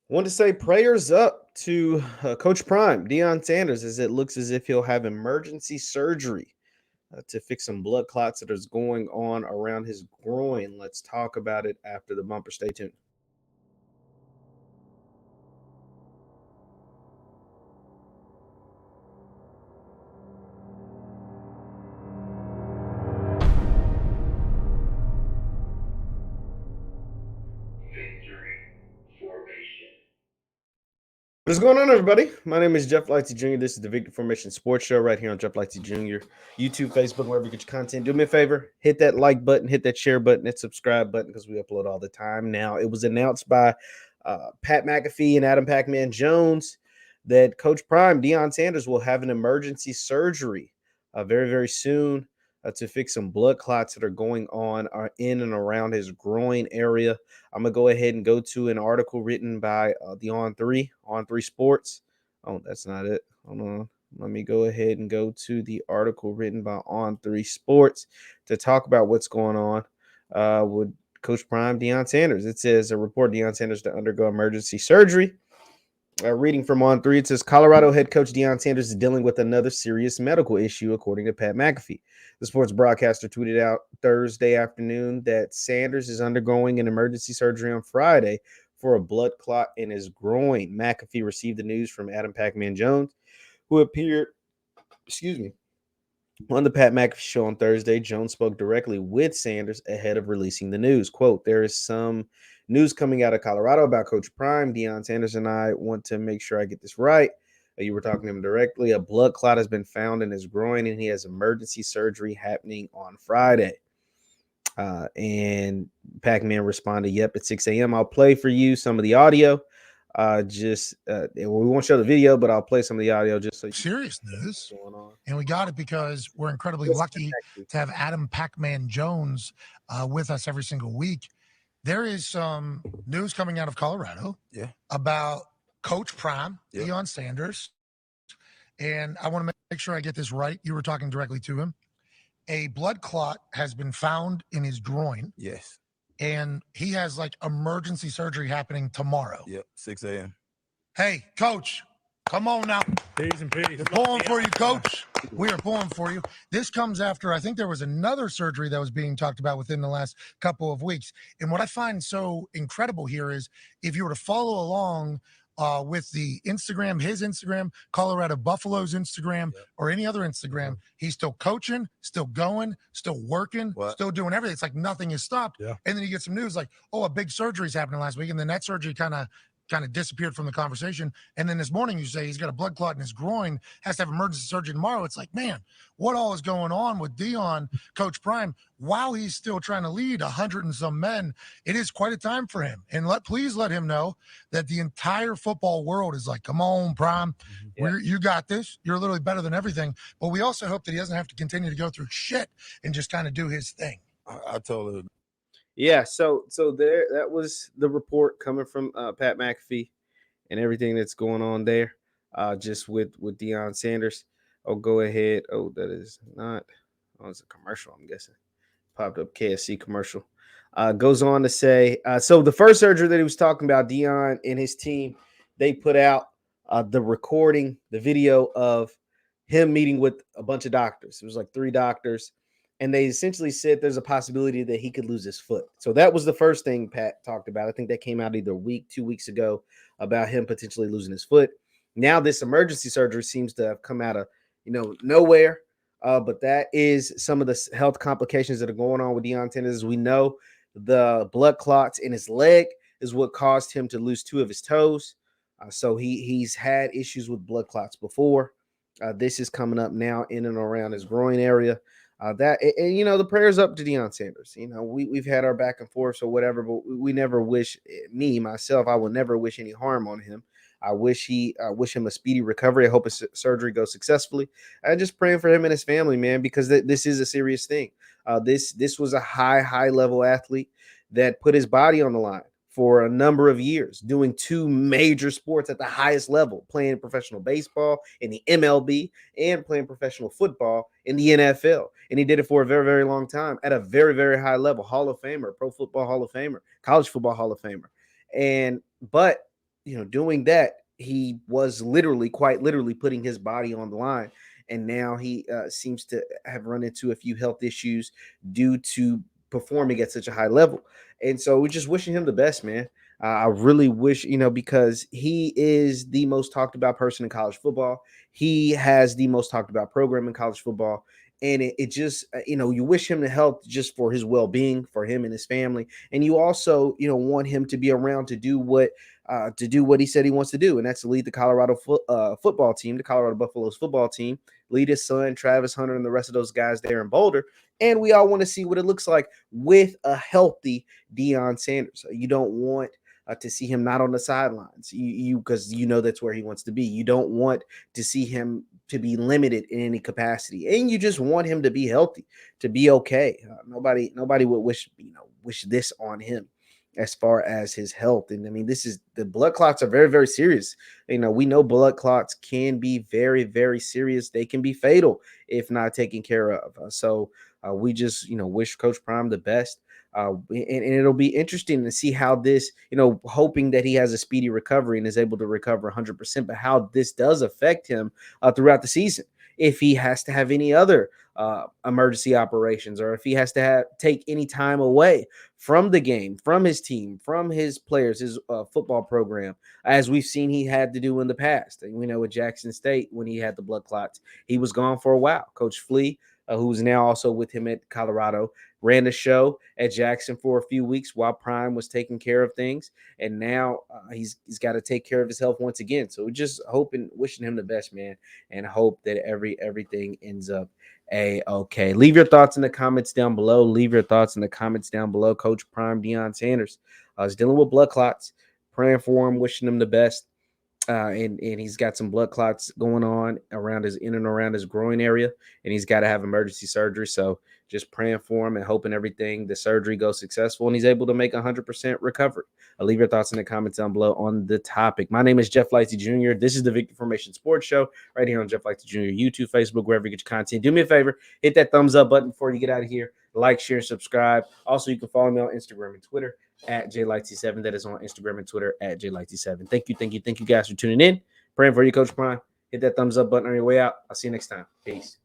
Want to say prayers up to Coach Prime, Deion Sanders, as it looks as if he'll have emergency surgery to fix some blood clots that is going on around his groin. Let's talk about it after the bumper. Stay tuned. What's going on, everybody? My name is JeffLightsyJr. This is the Victory Formation Sports Show right here on JeffLightsYjr. YouTube, Facebook, wherever you get your content. Do me a favor, hit that like button, hit that share button, hit subscribe button because we upload all the time. Now, it was announced by Pat McAfee and Adam Pac-Man Jones that Coach Prime, Deion Sanders, will have an emergency surgery very, very soon to fix some blood clots that are going on in and around his groin area. I'm gonna go ahead and go to an article written by the On3 Sports. Oh, that's not it. Hold on. Let me go ahead and go to the article written by On3 Sports to talk about what's going on with Coach Prime, Deion Sanders. It says a report Deion Sanders to undergo emergency surgery. Reading from On3, it says Colorado head coach Deion Sanders is dealing with another serious medical issue, according to Pat McAfee. The sports broadcaster tweeted out Thursday afternoon that Sanders is undergoing an emergency surgery on Friday for a blood clot in his groin. McAfee received the news from Adam Pac-Man Jones, who appeared, on the Pat McAfee show on Thursday. Jones spoke directly with Sanders ahead of releasing the news. Quote, there is some news coming out of Colorado about Coach Prime. Deion Sanders and I want to make sure I get this right. You were talking to him directly. A blood clot has been found in his groin, and he has emergency surgery happening on Friday. And Pac-Man responded, yep, at 6 a.m. I'll play for you some of the audio. We won't show the video, but I'll play some of the audio just so you serious news. Going on. And we got it because we're incredibly lucky to have Adam Pac-Man Jones with us every single week. There is some news coming out of Colorado about Coach Prime, Deion Sanders. And I want to make sure I get this right. You were talking directly to him. A blood clot has been found in his groin. Yes. And he has like emergency surgery happening tomorrow. Yep, 6 a.m. Hey, Coach, come on now. Peace and peace. We're pulling for you, Coach. We are pulling for you. This comes after, I think there was another surgery that was being talked about within the last couple of weeks. And what I find so incredible here is if you were to follow along with the Instagram, his Instagram, Colorado Buffalo's Instagram, or any other Instagram, he's still coaching, still going, still working, still doing everything. It's like nothing is stopped. Yeah. And then you get some news like, oh, a big surgery's happening last week. And then that surgery kind of disappeared from the conversation. And then this morning you say he's got a blood clot in his groin, has to have emergency surgery tomorrow. It's like, man, what all is going on with Deion, Coach Prime, while he's still trying to lead 100 and some men? It is quite a time for him. And please let him know that the entire football world is like, come on, Prime, you got this. You're literally better than everything. But we also hope that he doesn't have to continue to go through shit and just kind of do his thing. I totally. Yeah, so there, that was the report coming from Pat McAfee and everything that's going on there, just with Deion Sanders. Oh, go ahead. Oh, that is not. Oh, it's a commercial, I'm guessing. Popped up KFC commercial. Goes on to say, so the first surgery that he was talking about, Deion and his team, they put out the recording, the video of him meeting with a bunch of doctors. It was like 3 doctors. And they essentially said there's a possibility that he could lose his foot. So that was the first thing Pat talked about. I think that came out either 2 weeks ago about him potentially losing his foot. Now this emergency surgery seems to have come out of, nowhere. But that is some of the health complications that are going on with Deion Sanders. As we know, the blood clots in his leg is what caused him to lose 2 of his toes. So he's had issues with blood clots before. This is coming up now in and around his groin area. The prayers up to Deion Sanders. We've had our back and forth or whatever, but we never wish myself. I will never wish any harm on him. I wish him a speedy recovery. I hope his surgery goes successfully. I'm just praying for him and his family, man, because this is a serious thing. This was a high level athlete that put his body on the line for a number of years, doing 2 major sports at the highest level, playing professional baseball in the MLB and playing professional football in the NFL. And he did it for a very, very long time at a very, very high level. Hall of Famer, Pro Football Hall of Famer, College Football Hall of Famer. But doing that, he was literally, quite literally, putting his body on the line. And now he seems to have run into a few health issues due to performing at such a high level. And so we're just wishing him the best, man. I really wish, because he is the most talked about person in college football. He has the most talked about program in college football. And it just, you wish him the health just for his well being, for him and his family. And you also, want him to be around to do what he said he wants to do, and that's to lead the Colorado football team, the Colorado Buffaloes football team, lead his son, Travis Hunter, and the rest of those guys there in Boulder. And we all want to see what it looks like with a healthy Deion Sanders. You don't want to see him not on the sidelines, because that's where he wants to be. You don't want to see him to be limited in any capacity, and you just want him to be healthy, to be okay. Nobody would wish this on him as far as his health. And I mean, the blood clots are very, very serious. We know blood clots can be very, very serious. They can be fatal if not taken care of. So we just, wish Coach Prime the best. And it'll be interesting to see how this, hoping that he has a speedy recovery and is able to recover 100%, but how this does affect him throughout the season. If he has to have any other emergency operations, or if he has to take any time away from the game, from his team, from his players, his football program, as we've seen he had to do in the past. And we know with Jackson State, when he had the blood clots, he was gone for a while. Coach Flea, who's now also with him at Colorado, ran the show at Jackson for a few weeks while Prime was taking care of things. And now he's got to take care of his health once again. So we're just hoping, wishing him the best, man, and hope that everything ends up okay. Leave your thoughts in the comments down below. Leave your thoughts in the comments down below. Coach Prime Deion Sanders is dealing with blood clots. Praying for him, wishing him the best. And he's got some blood clots going on in and around his groin area, and he's got to have emergency surgery. So just praying for him and hoping the surgery goes successful and he's able to make 100% recovery. I'll leave your thoughts in the comments down below on the topic. My name is Jeff Lightsy Jr. This is the Victory Formation Sports Show right here on Jeff Lightsy Jr. YouTube, Facebook, wherever you get your content. Do me a favor, hit that thumbs up button before you get out of here. Like, share, and subscribe. Also, you can follow me on Instagram and Twitter at JLightsy7. That is on Instagram and Twitter at JLightsy7. Thank you guys for tuning in. Praying for you, Coach Prime. Hit that thumbs up button on your way out. I'll see you next time. Peace.